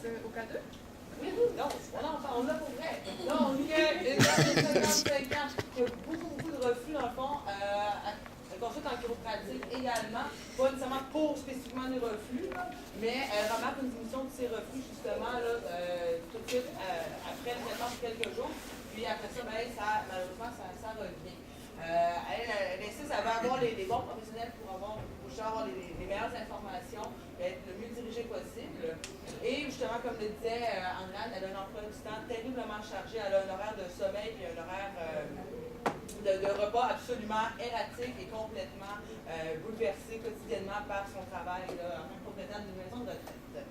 au cas 2? Oui, non, on l'a pour vrai. Donc, une dame de 55 ans qui a beaucoup de reflux, dans le fond, elle consulte en chiropratique également, pas nécessairement pour spécifiquement les reflux, là, mais elle remarque une diminution de ses reflux, justement, là, tout de suite après le traitement de quelques jours. Puis après ça, ben, malheureusement, ça revient. Elle insiste, elle veut avoir les bons professionnels pour avoir les meilleures informations, être le mieux dirigé possible. Et justement, comme le disait Anne-Anne, elle a un emploi du temps terriblement chargé. Elle a un horaire de sommeil et un horaire de repas absolument erratique et complètement bouleversé quotidiennement par son travail là, en tant que propriétaire d'une maison de retraite.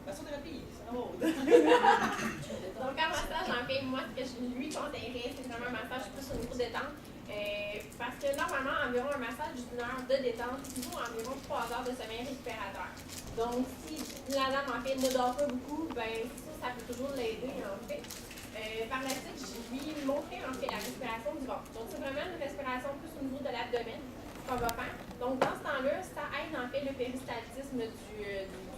Massothérapie, c'est un mot. Donc, en massage, en fait, moi, ce que je lui conseillerais, c'est vraiment un massage plus au niveau détente. Parce que normalement, environ un massage d'une heure de détente vaut environ 3 heures de sommeil récupérateur. Donc, si la dame, en fait, ne dort pas beaucoup, ben ça peut toujours l'aider, en fait. Par la suite, je lui montrais, en fait, la respiration du ventre. Donc, c'est vraiment une respiration plus au niveau de l'abdomen qu'on va faire. Donc, dans ce temps-là, ça aide, en fait, le péristaltisme du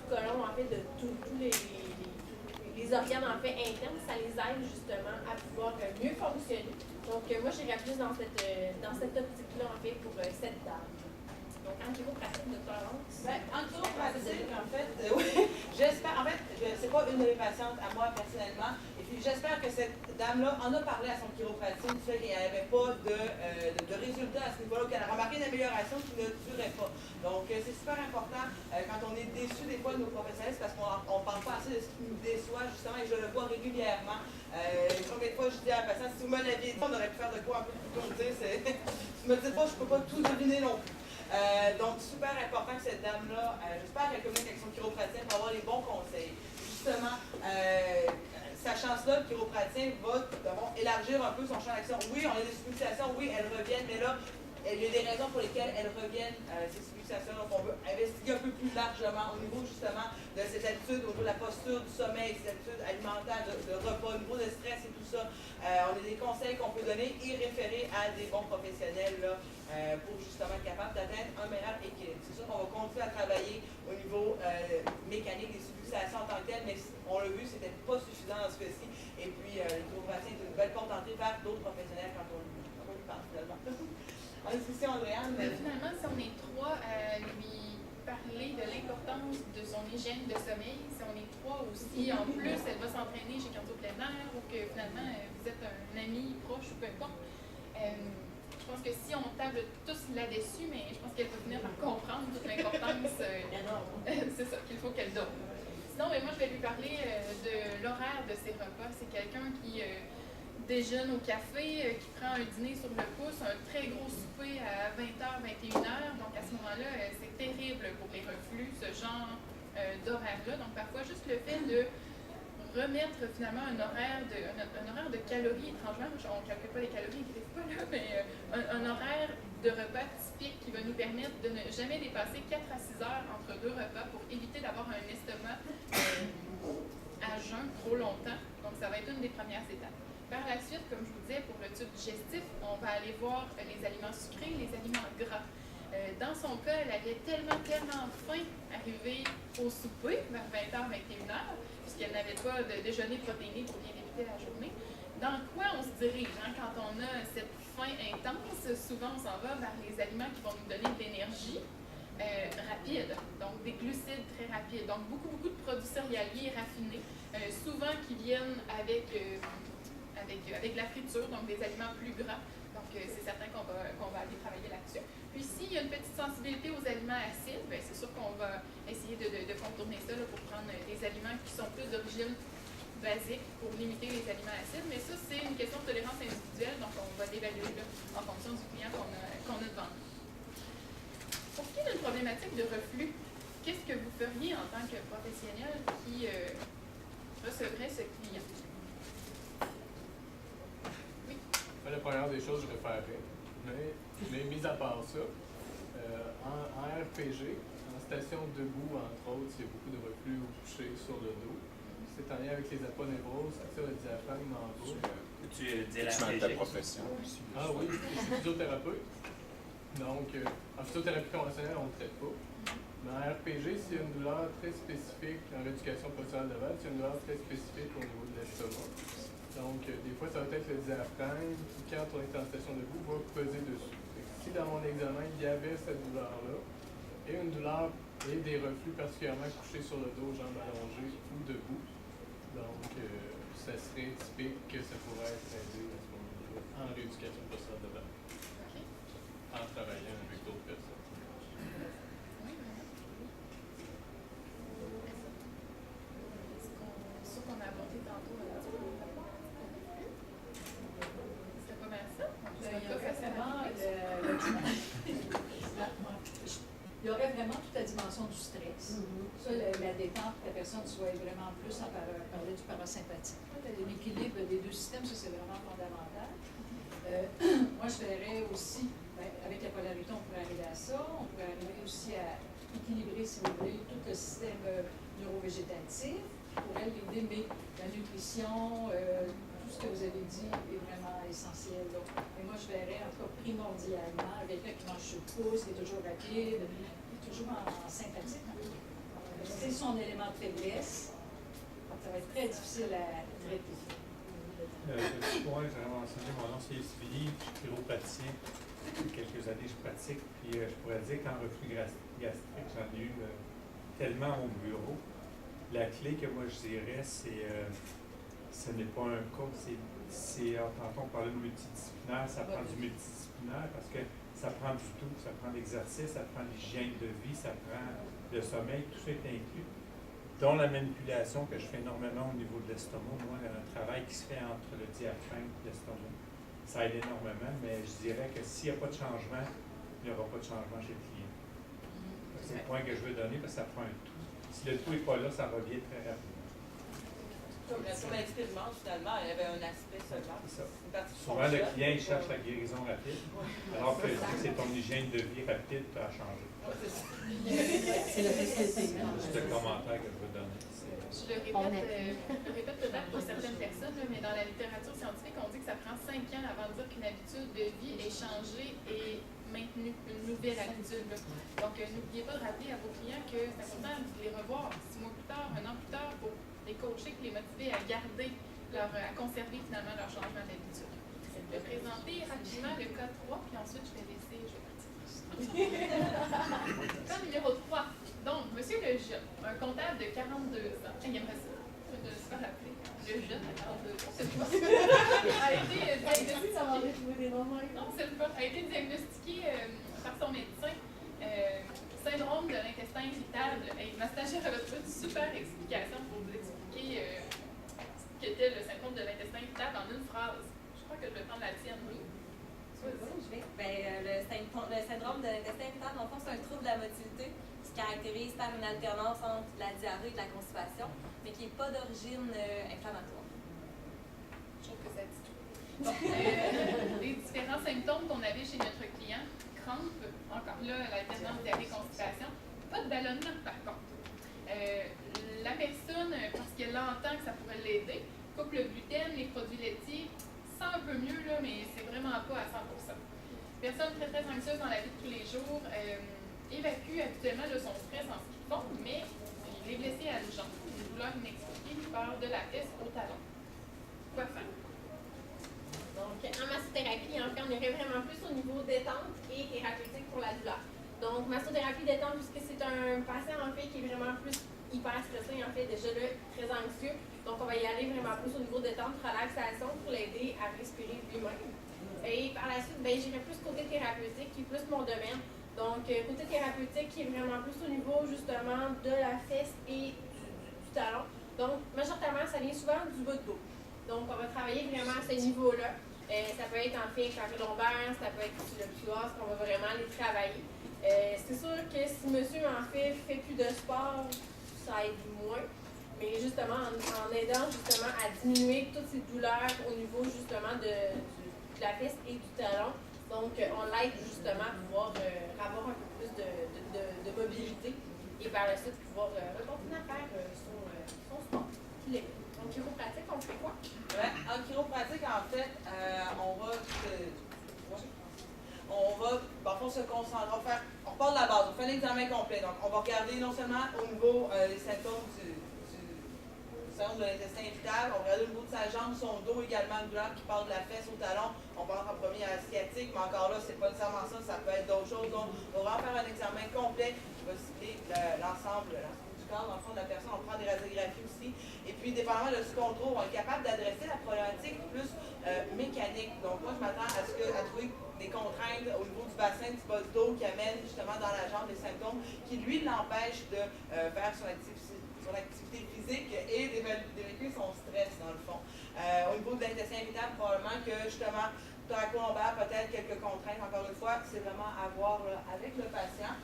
côlon, en fait, de tous les organes, en fait, internes. Ça les aide, justement, à pouvoir mieux fonctionner. Donc, moi, j'irais plus dans cette optique-là, en fait, pour cette dame. Donc, en chiropratique de Florence. Ben, en chiropratique, en fait, oui, j'espère, en fait, c'est pas une de mes patientes à moi personnellement, et puis j'espère que cette dame-là en a parlé à son chiropratique, du fait qu'elle n'avait pas de résultats à ce niveau-là, qu'elle a remarqué une amélioration qui ne durait pas. Donc, c'est super important quand on est déçu des fois de nos professionnels, c'est parce qu'on ne parle pas assez de ce qui nous déçoit, justement, et je le vois régulièrement. Combien de fois je dis à la patiente, si vous me l'aviez dit, on aurait pu faire de quoi un peu plus tôt, tu me dis pas, je ne peux pas tout deviner non plus. Donc, super important que cette dame-là, j'espère qu'elle communique avec son chiropraticien pour avoir les bons conseils. Justement, sachant cela, le chiropraticien va élargir un peu son champ d'action. Oui, on a des spécialisations, oui, elles reviennent, mais là, il y a des raisons pour lesquelles elles reviennent, ces spécialisations. Donc, on veut investiguer un peu plus largement au niveau, justement, de cette attitude, au niveau de la posture, du sommeil, cette attitude alimentaire, de repas, au niveau de stress et tout ça. On a des conseils qu'on peut donner et référer à des bons professionnels là, pour justement être capable d'atteindre un meilleur équilibre. C'est sûr qu'on va continuer à travailler au niveau mécanique des subluxations en tant que tel, mais on l'a vu, c'était pas suffisant dans ce cas-ci. Et puis, les chiropratiens est une belle porte d'entrée vers d'autres professionnels quand on lui parle finalement. Finalement, si on est trois à lui parler de l'importance de son hygiène de sommeil, si on est trois aussi, en plus, elle va s'entraîner chez Cardio Plein Air ou que finalement, vous êtes un ami proche ou peu importe, je pense que si on table tous là-dessus, mais je pense qu'elle va finir par comprendre toute l'importance, c'est ça, qu'il faut qu'elle donne. Sinon, moi, je vais lui parler de l'horaire de ses repas. C'est quelqu'un qui déjeune au café, qui prend un dîner sur le pouce, un très gros souper à 20h, 21h. Donc, à ce moment-là, c'est terrible pour les reflux, ce genre d'horaire-là. Donc, parfois, juste le fait de remettre finalement un horaire de calories, étrangement, on ne calcule pas les calories, inquiétez pas là, mais un horaire de repas typique qui va nous permettre de ne jamais dépasser 4 à 6 heures entre deux repas pour éviter d'avoir un estomac à jeun trop longtemps. Donc, ça va être une des premières étapes. Par la suite, comme je vous disais, pour le tube digestif, on va aller voir les aliments sucrés, les aliments gras. Dans son cas, elle avait tellement faim arrivée au souper, vers 20h, 21h, puisqu'elle n'avait pas de déjeuner protéiné pour bien débuter la journée. Dans quoi on se dirige quand on a cette faim intense? Souvent, on s'en va vers les aliments qui vont nous donner de l'énergie rapide, donc des glucides très rapides. Donc, beaucoup de produits céréaliers raffinés, souvent qui viennent avec la friture, donc des aliments plus gras. Donc, c'est certain qu'on va aller travailler là-dessus. Puis, s'il y a une petite sensibilité aux aliments acides, bien, c'est sûr qu'on va essayer de contourner ça là, pour prendre des aliments qui sont plus d'origine basique pour limiter les aliments acides. Mais ça, c'est une question de tolérance individuelle, donc on va l'évaluer en fonction du client qu'on a devant nous. Pour ce qui est d'une problématique de reflux, qu'est-ce que vous feriez en tant que professionnel qui recevrait ce client? La première des choses, je référerais. Mais mis à part ça, en RPG, en station debout, entre autres, il y a beaucoup de reflux au coucher sur le dos. C'est en lien avec les aponevroses, c'est ça, le diaphragme en bas. Peux-tu dire ta profession aussi. Ah oui, je suis physiothérapeute. Donc, en physiothérapie conventionnelle, on ne traite pas. Mais en RPG, s'il y a une douleur très spécifique en rééducation posturale de Laval, c'est une douleur très spécifique au niveau de l'estomac. Donc, des fois, ça va être le diaphragme qui, quand on est en station debout, va peser dessus. Si dans mon examen, il y avait cette douleur-là, et une douleur et des reflux particulièrement couchés sur le dos, jambes allongées ou debout, donc ça serait typique que ça pourrait être aidé à ce moment-là en rééducation posturale de Laval, en travaillant avec d'autres personnes. Ce qu'on a abordé tantôt, c'était pas mal ça. Il y aurait vraiment toute la dimension du stress. Ça, la détente, la personne soit vraiment plus en parler du parasympathique. L'équilibre des deux systèmes, ça c'est vraiment fondamental. Moi, je verrais aussi, avec la polarité, on pourrait arriver à ça. On pourrait arriver aussi à équilibrer, si vous voulez, tout le système neurovégétatif. Pour elle, l'aider, mais la nutrition, tout ce que vous avez dit est vraiment essentiel. Donc, et moi, je verrais, en tout cas, primordialement, quelqu'un qui mange sur le pouce, qui est toujours rapide, qui est toujours en sympathique. C'est son élément de faiblesse. Ça va être très difficile à traiter. Petit point, j'ai vraiment enseigné, mon nom c'est Sylvie, je suis chiropraticien. Depuis quelques années, je pratique, puis je pourrais dire qu'en reflux gastrique, j'en ai eu tellement au bureau. La clé que moi je dirais, c'est ce n'est pas un cas, tantôt on parlait de multidisciplinaire, ça prend du multidisciplinaire parce que ça prend du tout, ça prend l'exercice, ça prend l'hygiène de vie, ça prend le sommeil, tout ça est inclus. Dont la manipulation que je fais énormément au niveau de l'estomac, moi, un travail qui se fait entre le diaphragme et l'estomac, ça aide énormément, mais je dirais que s'il n'y a pas de changement, il n'y aura pas de changement chez le client. C'est le point que je veux donner parce que ça prend un tout. Si le tout n'est pas là, ça revient très rapidement. Comme l'expérience, finalement, il y avait un aspect seulement. Souvent, le client il cherche la guérison rapide, alors que c'est ton hygiène de vie rapide qui a changé. C'est le FST. C'est le commentaire que je veux donner. Je le répète peut-être pour certaines personnes, mais dans la littérature scientifique, on dit que ça prend 5 ans avant de dire qu'une habitude de vie est changée et maintenue, une nouvelle habitude. Donc, n'oubliez pas de rappeler à vos clients que c'est important de les revoir 6 mois plus tard, 1 an plus tard, pour les coacher, les motiver à garder, à conserver finalement leur changement d'habitude. Je vais présenter rapidement le cas 3, puis ensuite je vais partir. Cas numéro 3. Donc, M. Lejeune, un comptable de 42 ans. Il aimerait ça. Je vais se faire appeler Lejeune à 42 ans. C'est pas. A été diagnostiqué. Non, c'est pas. A été diagnostiqué par son médecin. Syndrome de l'intestin irritable. Et ma stagiaire avait trouvé une super explication pour vous expliquer ce qu'était le syndrome de l'intestin irritable en une phrase. Je crois que je vais prendre la tienne, oui. Le syndrome de l'intestin irritable, dans le fond, c'est un trouble de la motilité qui se caractérise par une alternance entre la diarrhée et la constipation, mais qui n'est pas d'origine inflammatoire. Je trouve que ça dit tout. Donc, les différents symptômes qu'on avait chez notre client, crampes, encore là, l'alternance diarrhée-constipation, pas de ballonnement par contre. La personne, parce qu'elle entend que ça pourrait l'aider, coupe le gluten, les produits laitiers, sent un peu mieux, là, mais c'est vraiment pas à 100%. Personne très très anxieuse dans la vie de tous les jours, évacue habituellement de son stress en ski de fond, mais il est blessé à la jambe, une douleur inexpliquée qui part de la fesse au talon. Quoi faire? Donc, en massothérapie, en fait, on irait vraiment plus au niveau détente et thérapeutique pour la douleur. Donc, massothérapie détente, puisque c'est un patient, en fait, qui est vraiment plus hyper stressé, en fait, déjà là, très anxieux. Donc, on va y aller vraiment plus au niveau détente, relaxation pour l'aider à respirer lui-même. Et par la suite, j'irai plus côté thérapeutique, qui est plus mon domaine. Donc, côté thérapeutique, qui est vraiment plus au niveau, justement, de la fesse et du talon. Donc, majoritairement, ça vient souvent du bas de dos. Donc, on va travailler vraiment à ce niveau-là. Ça peut être en fait carré lombaire, ça peut être le psoas, qu'on va vraiment les travailler. C'est sûr que si monsieur, en fait plus de sport, ça aide moins. Mais justement, en aidant justement à diminuer toutes ces douleurs au niveau justement de la fesse et du talon. Donc, on l'aide justement à pouvoir avoir un peu plus de mobilité et par la suite pouvoir continuer à faire son sport. En chiropratique, on fait quoi? Ouais, en chiropratique, en fait, on va se concentrer, on repart de la base, on fait un examen complet. Donc, on va regarder non seulement au niveau des symptômes du syndrome de l'intestin irritable, on va regarder au niveau de sa jambe, son dos également, une douleur qui part de la fesse au talon. On pense en premier à la sciatique, mais encore là, c'est pas nécessairement ça, ça peut être d'autres choses. Donc, on va vraiment faire un examen complet qui va cibler l'ensemble du corps, dans le fond de la personne. On prend des radiographies aussi. Et puis, dépendamment de ce qu'on trouve, on est capable d'adresser la problématique plus mécanique. Donc, moi, je m'attends à trouver des contraintes au niveau du bassin, du bas du dos qui amènent justement dans la jambe des symptômes qui, lui, l'empêchent de faire son activité physique et d'évacuer son stress, dans le fond. Au niveau de l'intestin irritable, probablement que, justement, thoracolombaire, peut-être quelques contraintes, encore une fois, c'est vraiment à voir avec le patient.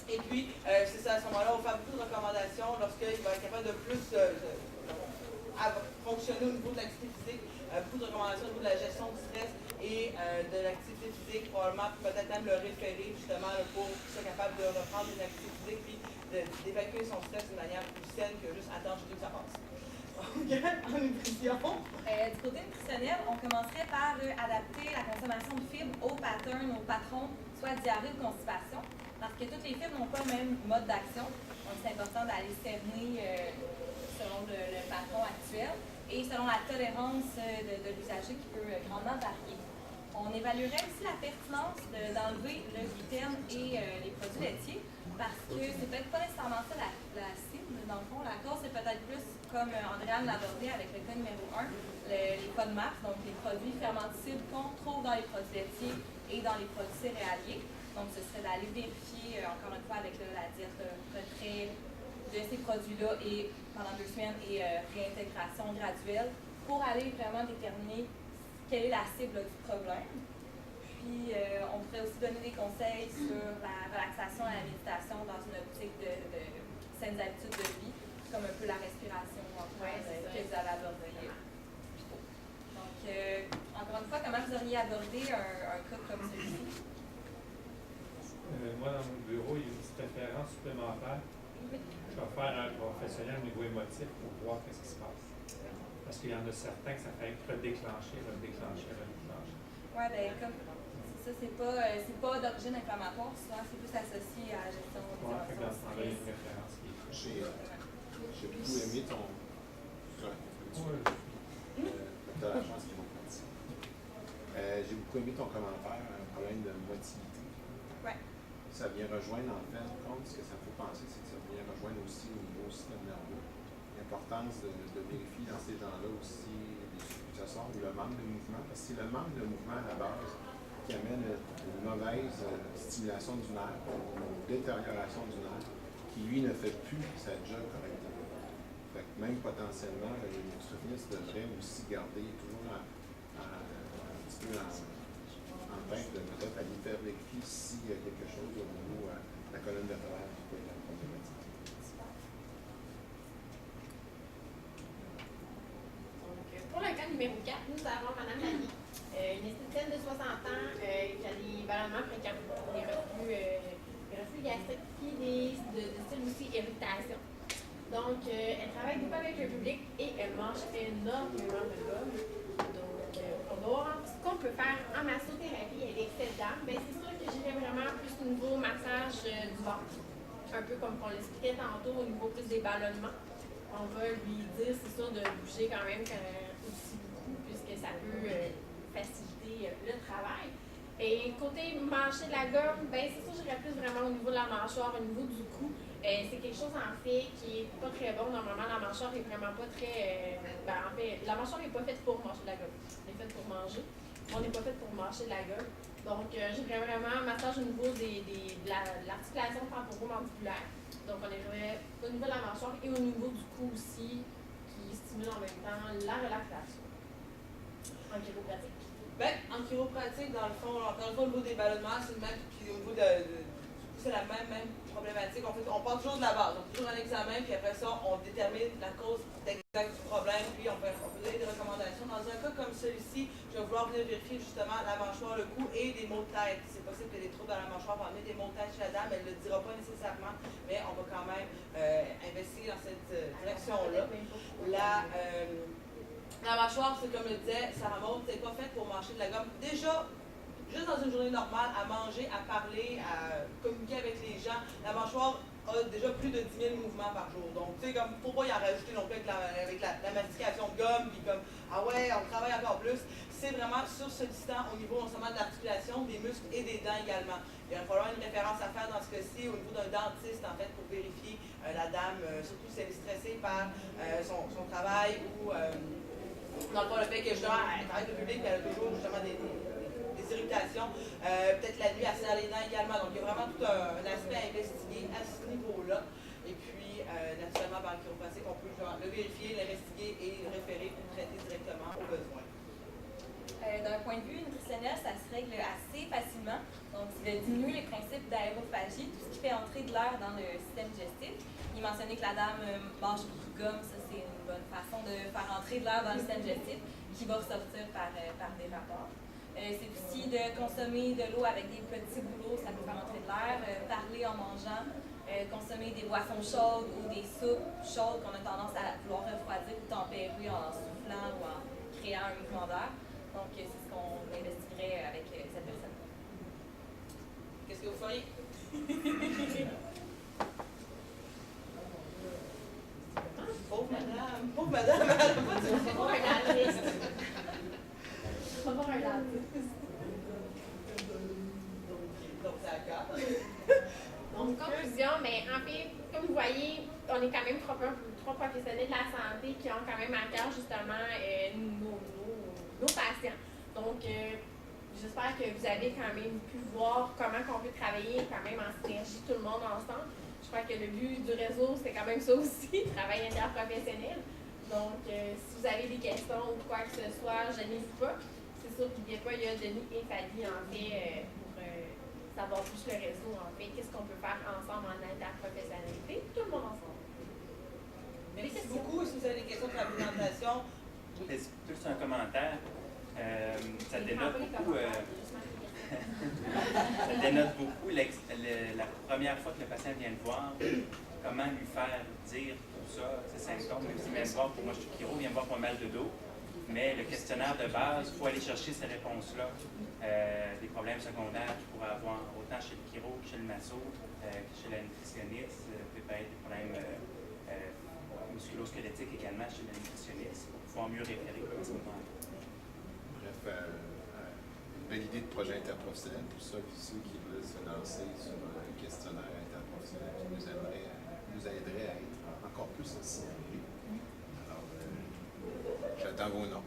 Et puis, c'est ça, à ce moment-là, on va faire beaucoup de recommandations lorsqu'il va être capable de plus fonctionner au niveau de l'activité physique, beaucoup de recommandations au niveau de la gestion du stress et de l'activité physique, probablement peut-être même le référer justement pour qu'il soit capable de reprendre une activité physique puis d'évacuer son stress d'une manière plus saine que juste attendre jusqu'à ce que ça passe. En nutrition. Du côté nutritionnel, on commencerait par adapter la consommation de fibres au patron, soit diarrhée ou constipation, parce que toutes les fibres n'ont pas le même mode d'action. Donc, c'est important d'aller cerner selon le patron actuel et selon la tolérance de l'usager qui peut grandement varier. On évaluerait aussi la pertinence d'enlever le gluten et les produits laitiers, parce que c'est peut-être pas nécessairement ça la cible. Dans le fond, la cause, c'est peut-être plus, comme Andréane l'a abordé avec le cas numéro 1, les FODMAP, donc les produits fermenticides qu'on trouve dans les produits laitiers et dans les produits céréaliers. Donc, ce serait d'aller vérifier, encore une fois, avec la diète retrait de ces produits-là et pendant 2 semaines et réintégration graduelle pour aller vraiment déterminer quelle est la cible du problème. Puis, on pourrait aussi donner des conseils sur la relaxation et la méditation dans une optique de saines habitudes de vie, comme un peu la respiration que vous avez abordé plus tôt. Donc, encore une fois, comment vous auriez abordé un cas comme celui-ci? Moi, dans mon bureau, il y a une petite référence supplémentaire. Je vais faire un professionnel au niveau émotif pour voir ce qui se passe. Parce qu'il y en a certains que ça fait redéclencher. Oui, bien, comme ça, c'est pas d'origine inflammatoire, souvent c'est plus associé à la gestion des émotions. Dans ce temps-là, il y a une référence qui est. J'ai beaucoup aimé ton. T'as la chance qu'ils vont partir. J'ai beaucoup aimé ton commentaire, un problème de motilité. Ouais. Ça vient rejoindre, en fait, ce que ça me fait penser, c'est que ça vient rejoindre aussi au niveau système nerveux. L'importance de vérifier dans ces gens-là aussi les circulations ou le manque de mouvement, parce que c'est le manque de mouvement à la base qui amène une mauvaise stimulation du nerf, une détérioration du nerf, qui lui ne fait plus sa job correctement. Fait que même potentiellement, le nutritionniste devrait aussi garder toujours un petit peu en tête de peut-être aller faire vérifier s'il y a quelque chose au niveau de la colonne vertébrale qui peut être problématique. Pour le cas numéro 4, nous avons Mme Lamy, une esthéticienne de 60 ans qui a des ballonnements fréquents, des reflux gastriques, puis de style aussi irritation. Donc, elle travaille beaucoup avec le public et elle mange énormément de gomme. Donc, ce qu'on peut faire en massothérapie avec cette dame, ben, c'est sûr que j'irais vraiment plus au niveau massage du ventre, un peu comme on l'expliquait tantôt au niveau plus des ballonnements. On va lui dire, c'est sûr, de bouger quand même aussi beaucoup, puisque ça peut faciliter le travail. Et côté mâcher de la gomme, ben c'est sûr, j'irais plus vraiment au niveau de la mâchoire, au niveau du cou. C'est quelque chose, en fait, qui est pas très bon. Normalement, la mâchoire est vraiment pas très... en fait, la mâchoire n'est pas faite pour mâcher de la gomme. Elle est faite pour manger. On n'est pas faite pour mâcher de la gomme. Donc, j'irais vraiment un massage au niveau de l'articulation temporomandibulaire. Donc, on est au niveau de la mâchoire et au niveau du cou aussi, qui stimule en même temps la relaxation. En chiropratique. Ben, en chiropratique, dans le fond, encore une fois, au niveau des ballonnements, c'est le même, puis au niveau c'est la même problématique. On part toujours de la base. On fait toujours un examen, puis après ça, on détermine la cause exacte du problème, puis on peut donner des recommandations. Dans un cas comme celui-ci, je vais vouloir venir vérifier justement la mâchoire, le cou et des maux de tête. C'est possible qu'il y ait des troubles dans la mâchoire, on va amener des maux de tête chez la dame, elle ne le dira pas nécessairement, mais on va quand même investir dans cette direction-là. La mâchoire, c'est comme je le disais, Sarah Maud, c'est pas fait pour mâcher de la gomme. Déjà, juste dans une journée normale, à manger, à parler, à communiquer avec les gens, la mâchoire a déjà plus de 10 000 mouvements par jour. Donc, tu sais, comme, faut pas y en rajouter non plus avec la mastication de gomme, puis comme, ah ouais, on travaille encore plus. C'est vraiment sursollicitant au niveau non seulement de l'articulation, des muscles et des dents également. Il va falloir une référence à faire dans ce cas-ci au niveau d'un dentiste, en fait, pour vérifier la dame, surtout si elle est stressée par son travail ou, dans le fond, le fait que, justement, elle travaille au public, elle a toujours, justement, des irritations. Peut-être la nuit, elle serre les dents également. Donc, il y a vraiment tout un aspect à investiguer à ce niveau-là. Et puis, naturellement, par le chiropratique, on peut le vérifier, l'investiguer et le référer pour traiter directement au besoin. D'un point de vue nutritionnel, ça se règle assez facilement. Donc, c'est de diminuer les principes d'aérophagie, tout ce qui fait entrer de l'air dans le système digestif. Il mentionnait que la dame mange beaucoup de gomme, ça c'est une bonne façon de faire entrer de l'air dans le système digestif qui va ressortir par des rapports. C'est aussi de consommer de l'eau avec des petits boulots, ça peut faire entrer de l'air, parler en mangeant, consommer des boissons chaudes ou des soupes chaudes qu'on a tendance à vouloir refroidir ou tempérer en soufflant ou en créant un mouvement d'air. Donc, c'est ce qu'on investiguerait avec cette personne. Qu'est-ce que vous feriez? Pauvre madame, elle n'a pas de C'est pour un dentiste. C'est pour un dentiste. Donc, c'est d'accord. Donc, conclusion, mais en fait, comme vous voyez, on est quand même trois professionnels de la santé qui ont quand même à cœur justement nos patients. Donc, j'espère que vous avez quand même pu voir comment on peut travailler quand même en synergie tout le monde ensemble. Je crois que le but du réseau, c'est quand même ça aussi, travail interprofessionnel. Donc, si vous avez des questions ou quoi que ce soit, gênez-vous pas. C'est sûr qu'il n'y a pas, il y a Denis et Fadi en fait pour savoir plus le réseau en fait, qu'est-ce qu'on peut faire ensemble en interprofessionnalité, tout le monde ensemble. Merci beaucoup. Si vous avez des questions sur la présentation. C'est juste un commentaire. Ça dénote beaucoup. Ça dénote beaucoup la première fois que le patient vient le voir, comment lui faire dire tout ça, ses symptômes. Même s'il vient me voir pour moi, je suis chiro, il vient me voir pour un mal de dos. Mais le questionnaire de base, il faut aller chercher ces réponses-là. Des problèmes secondaires qu'il pourrait avoir autant chez le chiro que chez le masso, que chez la nutritionniste, peut-être des problèmes musculo-squelettiques également chez la nutritionniste, pour pouvoir mieux référer à ce moment-là. Bref, une belle idée de projet interprofessionnel pour ceux qui veulent se lancer sur un questionnaire interprofessionnel qui nous aiderait à être encore plus en synergie. Alors, j'attends vos noms.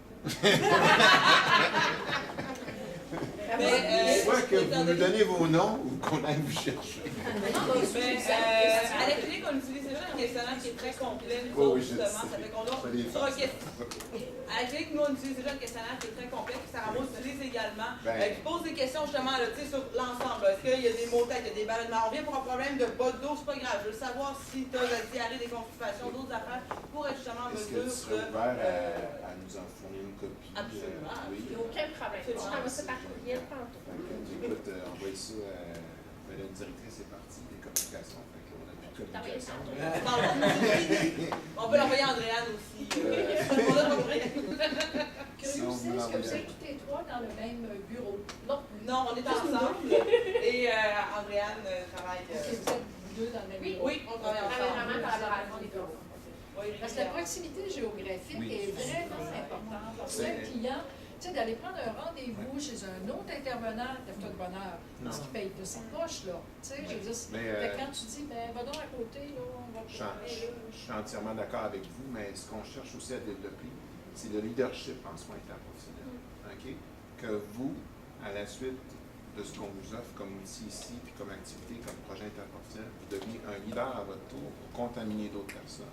Soit que vous nous donnez vos noms ou qu'on aille vous chercher. À la clinique, on utilise déjà un questionnaire qui est très complet, nous autres, justement. Ça fait qu'on a à la clinique, nous, on utilise déjà un questionnaire qui est très complet, puis Sarah Maud utilise également. Qui pose des questions, justement, là, sur l'ensemble. Est-ce qu'il y a des maux de tête, il y a des ballonnements? On vient pour un problème de bas de dos, c'est pas grave. Je veux savoir si tu as la diarrhée, des constipations, d'autres affaires, pour être justement en mesure de... Est-ce que tu serais ouvert à nous en fournir une copie? Absolument. Oui. Il n'y a aucun problème. Je t'envoie ça par courriel tantôt. Écoute, envoyez ça à la directrice est partie des communications. Fait qu'on a plus de communication. On peut l'envoyer à Andréane aussi. On a pas compris. Curieux, est-ce que vous êtes tous les trois dans le même bureau? Non. Non, on est ensemble. Et Andréane travaille. Ok, vous êtes deux dans le même bureau? Oui, on travaille On travaille ensemble. vraiment en collaboration les deux. Parce que la proximité géographique est vraiment importante. Parce que le client, tu sais, d'aller prendre un rendez-vous chez un autre intervenant, lève-toi de bonheur, parce qu'il paye de sa poche, là. Tu sais, je veux dire, quand tu dis, ben, va donc à côté, là, on va te parler, là. Je suis entièrement d'accord avec vous, mais ce qu'on cherche aussi à développer, c'est le leadership en soins interprofessionnels. OK? Que vous, à la suite de ce qu'on vous offre comme outil ici, puis comme activité, comme projet interprofessionnel, vous deveniez un leader à votre tour pour contaminer d'autres personnes.